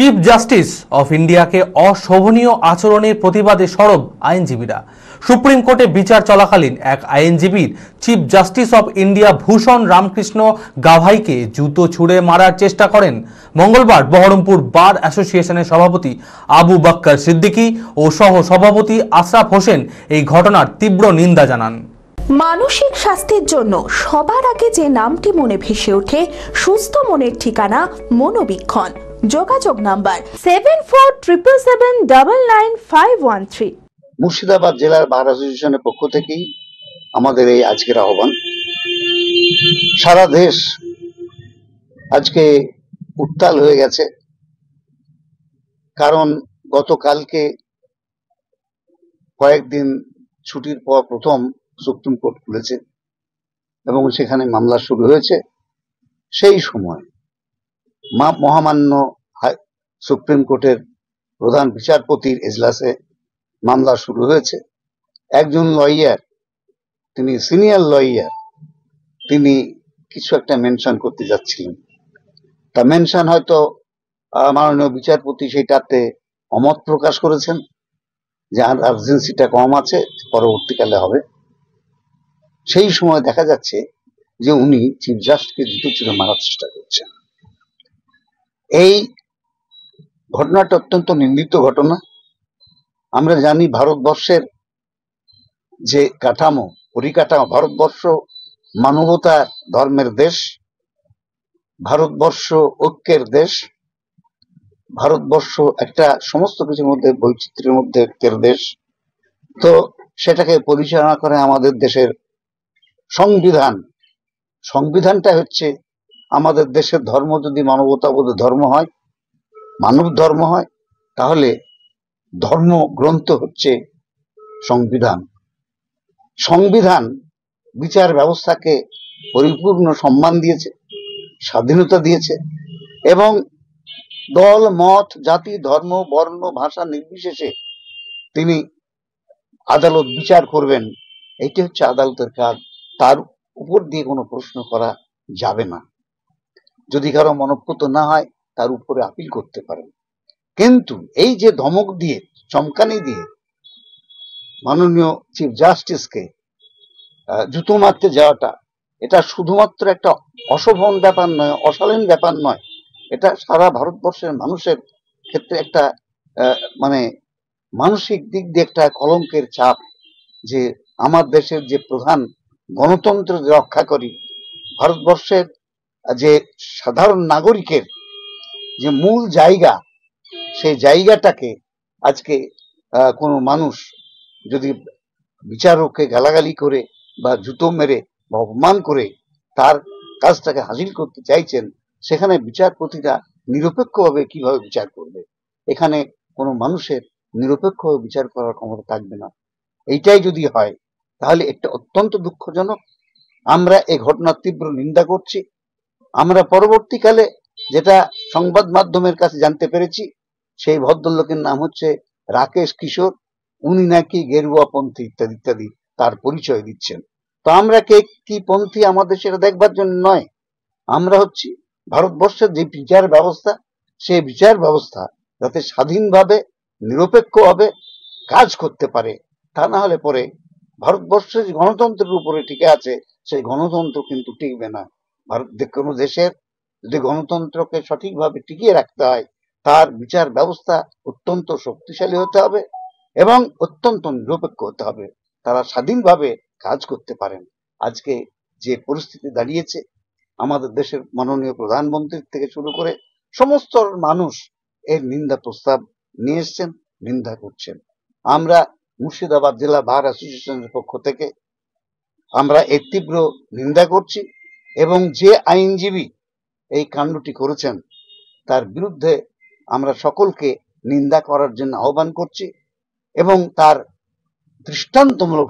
Chief justice of ইন্ডিয়াকে অশোভনীয় আচরণের প্রতিবাদে সরব আইনজীবীরা। সুপ্রিম কোর্টে বিচার চলাকালীন এক আইনজীবীর চিফ জাস্টিস অফ ইন্ডিয়া ভূষণ রামকৃষ্ণ গাভাইকে জুতো ছুঁড়ে মারার চেষ্টা করেন। মঙ্গলবার বহরমপুর বার অ্যাসোসিয়েশনের সভাপতি আবু বক্কর সিদ্দিকী ও সহ সভাপতি আশরাফ হোসেন এই ঘটনার তীব্র নিন্দা জানান। মানসিক স্বাস্থ্যের জন্য সবার আগে যে নামটি মনে ভেসে ওঠে, সুস্থ মনের ঠিকানা মনোবীক্ষণ। যোগাযোগ নাম্বার 7477799513। মুর্শিদাবাদ জেলার বার অ্যাসোসিয়েশনের পক্ষ থেকেই আমাদের এই আজকের আহ্বান। সারা দেশ আজকে উত্তাল হয়ে গেছে, কারণ গতকালকে কয়েকদিন ছুটির পর প্রথম সুপ্রিম কোর্ট খুলেছে এবং সেখানে মামলা শুরু হয়েছে। সেই সময় মহামান্য সুপ্রিম কোর্টের প্রধান বিচারপতির এজলাসে মামলা শুরু হয়েছে। একজন লয়ার, তিনি সিনিয়র লয়ার, তিনি কিছু একটা মেনশন করতে যাচ্ছিলেন। তা মেনশন হয়তো মাননীয় বিচারপতি সেটাতে অমত প্রকাশ করেছেন যে আর্জেন্সিটা কম আছে, পরবর্তীকালে হবে। সেই সময় দেখা যাচ্ছে যে উনি চিফ জাস্টিসকে জুতো ছুঁড়ে মারার চেষ্টা করছেন। এই ঘটনাটা অত্যন্ত নিন্দিত ঘটনা। আমরা জানি ভারতবর্ষের যে কাঠামো, পরিকাঠামো, ভারতবর্ষ মানবতা ধর্মের দেশ, ভারতবর্ষ ঐক্যের দেশ, ভারতবর্ষ একটা সমস্ত কিছুর মধ্যে বৈচিত্র্যের মধ্যে ঐক্যের দেশ। তো সেটাকে পরিচালনা করে আমাদের দেশের সংবিধান। সংবিধানটা হচ্ছে আমাদের দেশের ধর্ম। যদি মানবতাবোধ ধর্ম হয়, মানব ধর্ম হয়, তাহলে ধর্ম গ্রন্থ হচ্ছে সংবিধান। সংবিধান বিচার ব্যবস্থাকে পরিপূর্ণ সম্মান দিয়েছে, স্বাধীনতা দিয়েছে এবং দল, মত, জাতি, ধর্ম, বর্ণ, ভাষা নির্বিশেষে তিনি আদালত বিচার করবেন। এইটি হচ্ছে আদালতের কাজ। তার উপর দিয়ে কোনো প্রশ্ন করা যাবে না। যদি কারো মনঃপুত না হয় তার উপরে আপিল করতে পারেন। কিন্তু এই যে ধমক দিয়ে, চমকানি দিয়ে মাননীয় চিফ জাস্টিসকে জুতো মারতে যাওয়াটা, এটা শুধুমাত্র একটা অশোভন ব্যাপার নয়, অশালীন ব্যাপার নয়। এটা সারা ভারতবর্ষের মানুষের ক্ষেত্রে একটা মানে মানসিক দিক দিয়ে একটা কলঙ্কের চাপ। যে আমার দেশের যে প্রধান গণতন্ত্র রক্ষা করি, ভারতবর্ষের যে সাধারণ নাগরিকের যে মূল জায়গা, সেই জায়গাটাকে আজকে কোনো মানুষ যদি বিচারককে গালাগালি করে বা জুতো মেরে বা অপমান করে তার কাজটাকে হাসিল করতে চাইছেন, সেখানে বিচারপতিরা নিরপেক্ষভাবে কিভাবে বিচার করবে? এখানে কোনো মানুষের নিরপেক্ষভাবে বিচার করার ক্ষমতা থাকবে না। এইটাই যদি হয় তাহলে এটা অত্যন্ত দুঃখজনক। আমরা এই ঘটনার তীব্র নিন্দা করছি। আমরা পরবর্তীকালে যেটা সংবাদ মাধ্যমের কাছে জানতে পেরেছি, সেই ভদ্রলোকের নাম হচ্ছে রাকেশ কিশোর। উনি নাকি গেরুয়া পন্থী ইত্যাদি ইত্যাদি তার পরিচয় দিচ্ছেন। তো আমরা কে কি পন্থী আমাদের সেটা দেখবার জন্য নয়। আমরা হচ্ছি ভারতবর্ষের যে বিচার ব্যবস্থা, সেই বিচার ব্যবস্থা যাতে স্বাধীনভাবে নিরপেক্ষভাবে কাজ করতে পারে। তা না হলে পরে ভারতবর্ষের যে গণতন্ত্রের উপরে টিকে আছে, সেই গণতন্ত্র কিন্তু টিকবে না। কোনো দেশের যদি গণতন্ত্রকে সঠিকভাবে টিকিয়ে রাখতে হয়, তার বিচার ব্যবস্থা অত্যন্ত শক্তিশালী হতে হবে এবং অত্যন্ত নিরপেক্ষ হতে হবে। তারা স্বাধীনভাবে কাজ করতে পারেন। আজকে যে পরিস্থিতি দাঁড়িয়েছে, আমাদের দেশের মাননীয় প্রধানমন্ত্রী থেকে শুরু করে সমস্ত মানুষ এর নিন্দা প্রস্তাব নিয়ে এসছেন, নিন্দা করছেন। আমরা মুর্শিদাবাদ জেলা বার অ্যাসোসিয়েশনের পক্ষ থেকে আমরা এর তীব্র নিন্দা করছি এবং যে আইনজীবী এই কাণ্ডটি করেছেন তার বিরুদ্ধে আমরা সকলকে নিন্দা করার জন্য আহ্বান করছি এবং তার দৃষ্টান্তমূলক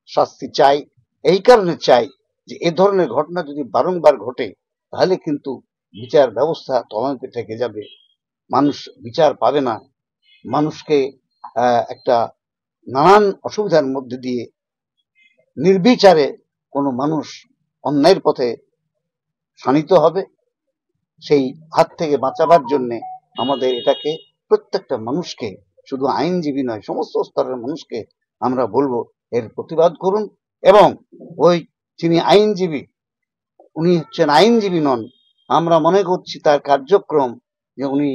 শাস্তি চাই। এই কারণে চাই যে এ ধরনের ঘটনা যদি বারংবার ঘটে তাহলে কিন্তু বিচার ব্যবস্থা তলানিতে ঠেকে যাবে, মানুষ বিচার পাবে না, মানুষকে একটা নানান অসুবিধার মধ্যে দিয়ে নির্বিচারে কোনো মানুষ অন্যায়ের পথে শানিত হবে। সেই হাত থেকে বাঁচাবার জন্যে আমাদের এটাকে প্রত্যেকটা মানুষকে, শুধু আইনজীবী নয়, সমস্ত স্তরের মানুষকে আমরা বলবো এর প্রতিবাদ করুন। এবং ওই যিনি আইনজীবী, উনি হচ্ছেন আইনজীবী নন, আমরা মনে করছি তার কার্যক্রম যে উনি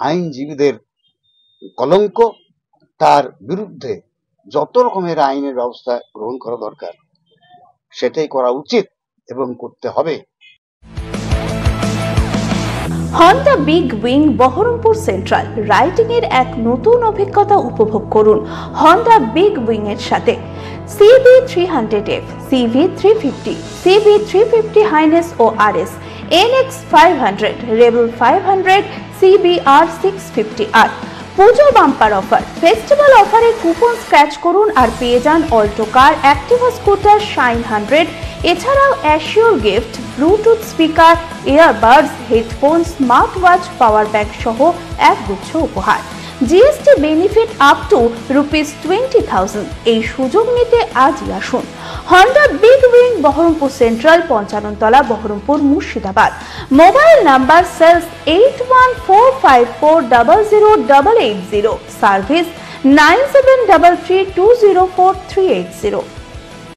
আইনজীবীদের কলঙ্ক। তার বিরুদ্ধে যত রকমের আইনের ব্যবস্থা গ্রহণ করা দরকার সেটাই করা উচিত এবং করতে হবে। Honda Big Wing Baharampur central riding এর এক নতুন অভিজ্ঞতা উপভোগ করুন হন্ডা বিগ উইং এর সাথে। CB300F, CB350, CB350 হাইনেস ও RS, NX 500, Rebel 500, CBR 650R। Pujo bumper offer, festival অফারে কুপন স্ক্র্যাচ করুন আর পেয়ে যান Alto car, Activa scooter, Shine 100, এছাড়াও assure gift, bluetooth speaker, earbuds, headphone, smart watch, power bank সহ একগুচ্ছ উপহার। GST benefit up to ₹20,000। এই সুযোগ নিতে আজই আসুন Honda Big Wing Baharampur central, 55 তলা, Baharampur, Murshidabad. Mobile number sales 8145400880, service 9733204380।